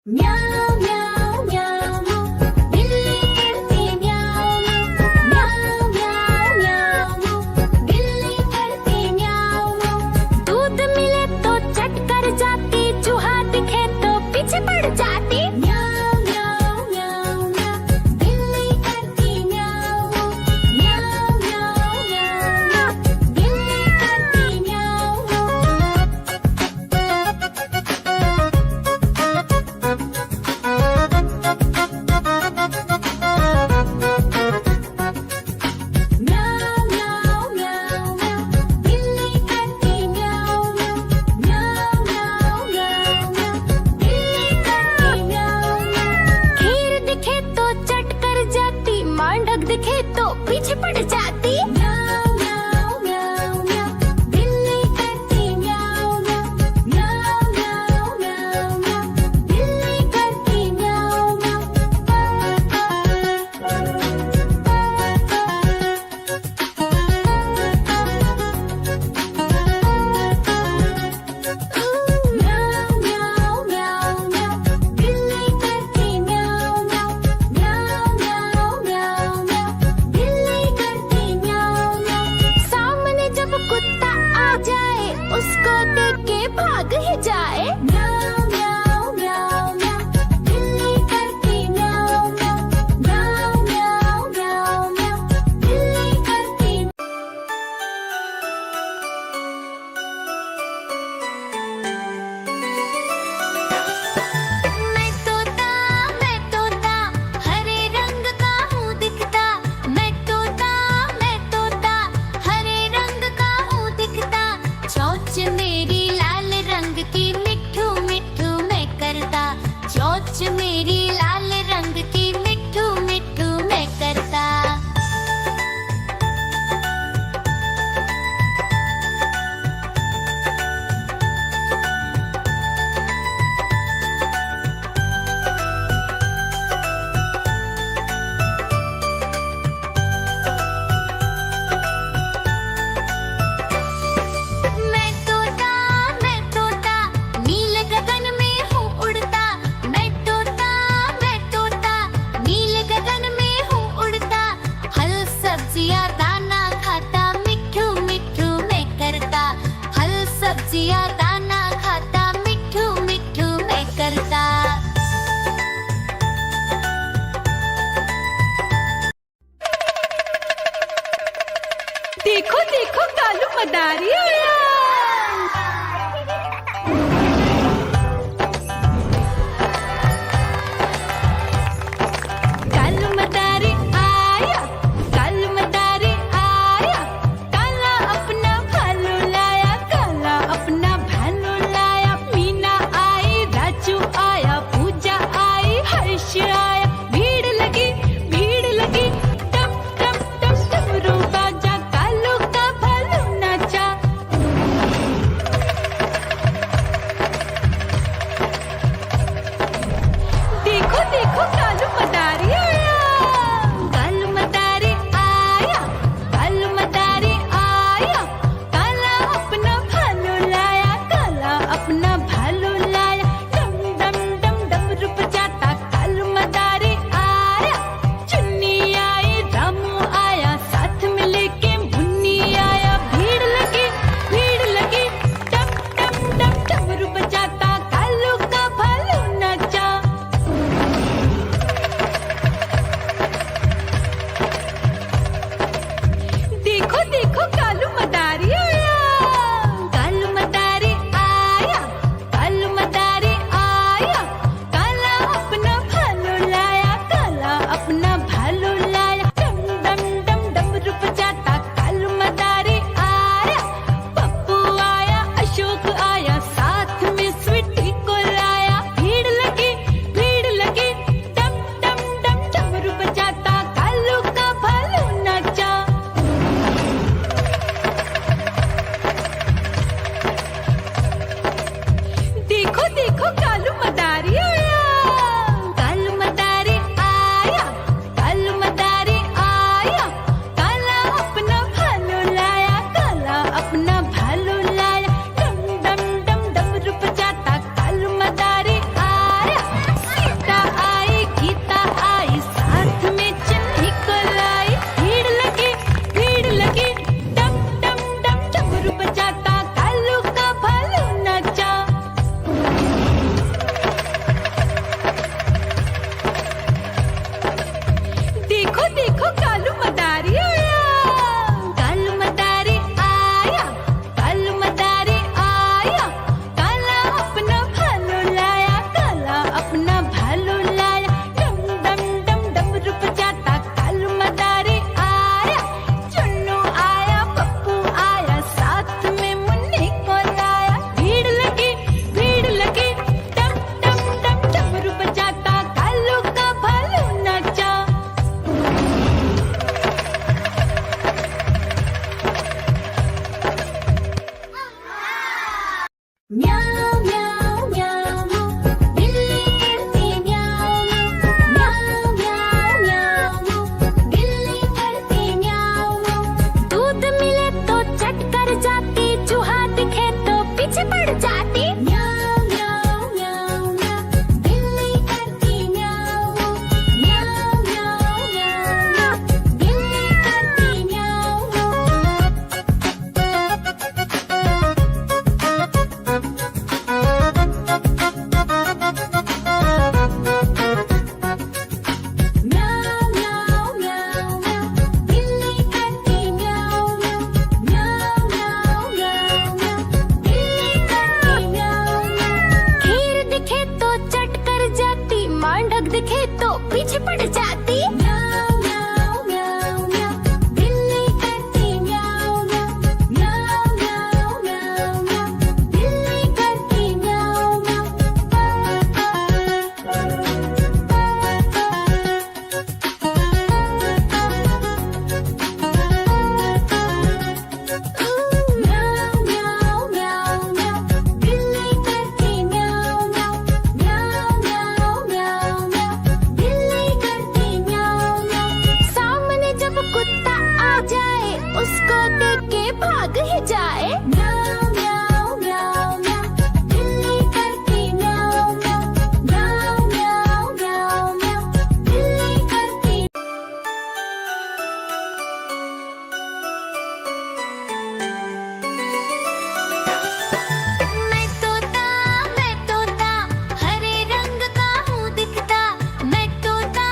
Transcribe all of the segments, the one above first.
म्याऊं म्याऊं म्याऊं बिल्ली करती म्याऊं म्याऊं म्याऊं म्याऊं बिल्ली करती म्याऊं। दूध मिले तो चट कर जाती, चूहा दिखे तो पीछे पड़ जाती। म्याऊं म्याऊं म्याऊं म्याऊं बिल्ली करती म्याऊं म्याऊं म्याऊं म्याऊं बिल्ली करती म्याऊं। म्याऊं म्याऊं म्याऊं म्याऊं बिल्ली करती म्याऊं म्याऊं म्याऊं म्याऊं म्याऊं बिल्ली करती आसमान ढक दिखे तो पीछे पड़ जाती। म्याऊं म्याऊं म्याऊं म्याऊं, बिल्ली करती म्याऊं म्याऊं। म्याऊं म्याऊं म्याऊं म्याऊं, बिल्ली करती म्याऊं म्याऊं। म्याऊं म्याऊं म्याऊं म्याऊं, बिल्ली करती म्याऊं म्याऊं। म्याऊं म्याऊं म्याऊं म्याऊं, बिल्ली करती म्याऊं म्याऊं। सामने जब कुत्ता आ जाए उसको देख के भाग ही जाए। म्याऊं म्याऊं म्याऊं म्याऊं, बिल्ली करती म्याऊं म्याऊं। म्याऊं म्याऊं म्याऊं म्याऊं, बिल्ली करती। मैं तोता हरे रंग का हूँ दिखता। मैं तोता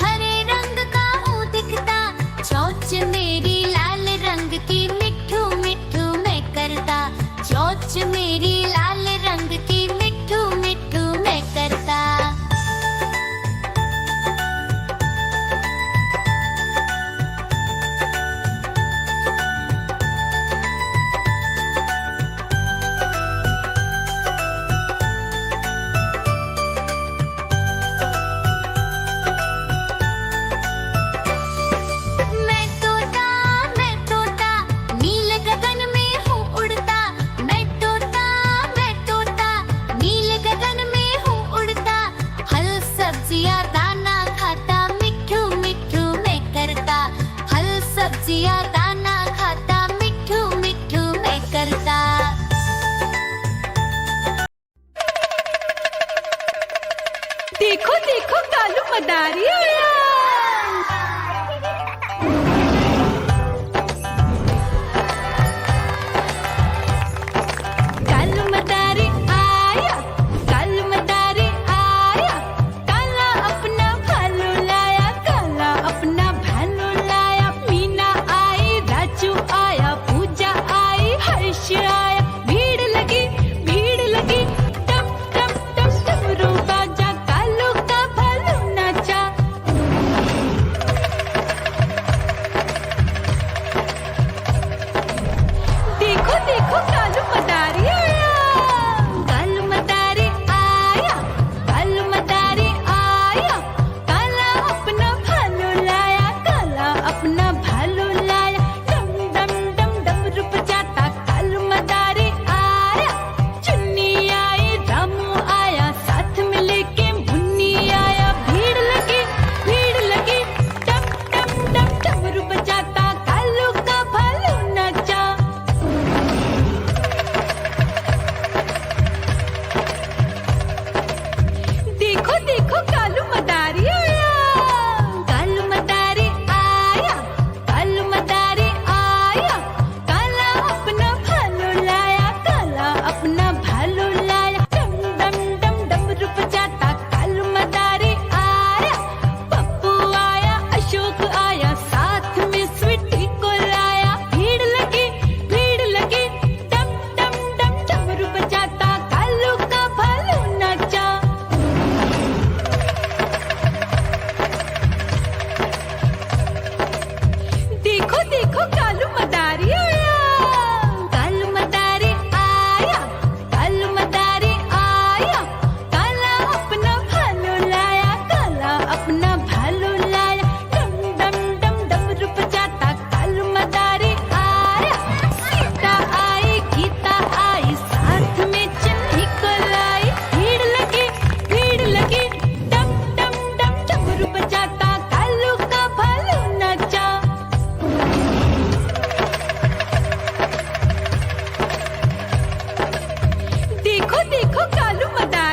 हरे रंग का हूँ दिखता। चोंच मेरी लाल रंग की, मिट्ठू मिट्ठू मैं करता। चोंच मेरी लाल रंग की, मिट्ठू मिट्ठू मैं करता। मैं तोता नील गगन में हूँ उड़ता। मैं तोता नील गगन में हूँ उड़ता। फल सब्जियाँ दाना खाता, मिट्ठू मिट्ठू मैं करता। फल सब्जियाँ दाना खाता, मिट्ठू मिट्ठू मैं करता। देखो देखो कालू मदारी आया। कालू मदारी आया, कालू मदारी आया। काला अपना भालू लाया, काला अपना भालू लाया। मीना आई, राजू आया, पूजा आई, हर्ष आया। भीड़ लगी टप टप टप डमरू बाजा। कालू का भालू नाचा। देखो देखो कालू मदारी आया। कालू मदारी आया, कालू मदारी आया। काला अपना भालू लाया, काला अपना भालू लाया। डम डम डम डमरू बजाता कालू मदारी आया। चुन्नी आई, रामू आया, साथ में लेके मुन्नी आया। भीड़ लगी डम डम डम डमरू बजाता कालू का भालू नाचा। देखो देखो कालू मदारी आया। कालू मदारी आया, कालू मदारी आया। काला अपना भालू लाया, काला अपना भालू लाया। डम डम डम डमरू बजाता कालू मदारी आया। पप्पू आया, अशोक आया, साथ में स्वीटी को लाया। भीड़ लगी डम डम डम डमरू बजाता कालू का भालू नाचा। देखो देखो कालू मदारी आया। कालू मदारी आया, काला अपना भालू लाया, काला अपना भालू लाया। डम डम डम डमरू बजाता कालू मदारी आया। पप्पू आया, अशोक आया, साथ में स्वीटी को लाया। भीड़ लगी डम डम डम डमरू बजाता कालू का भालू नाचा। देखो देखो कालू मदारी आया, कालू मदारी आया। काला अपना भालू लाया, काला अपना भालू लाया। डम डम डम डमरू बजाता कालू मदारी आया। सीता आई, गीता आई, साथ में चन्नी को लाई। भीड़ लगी डम डम डम डमरू बजाता कालू का भालू नाचा। देखो देखो कालू मदारी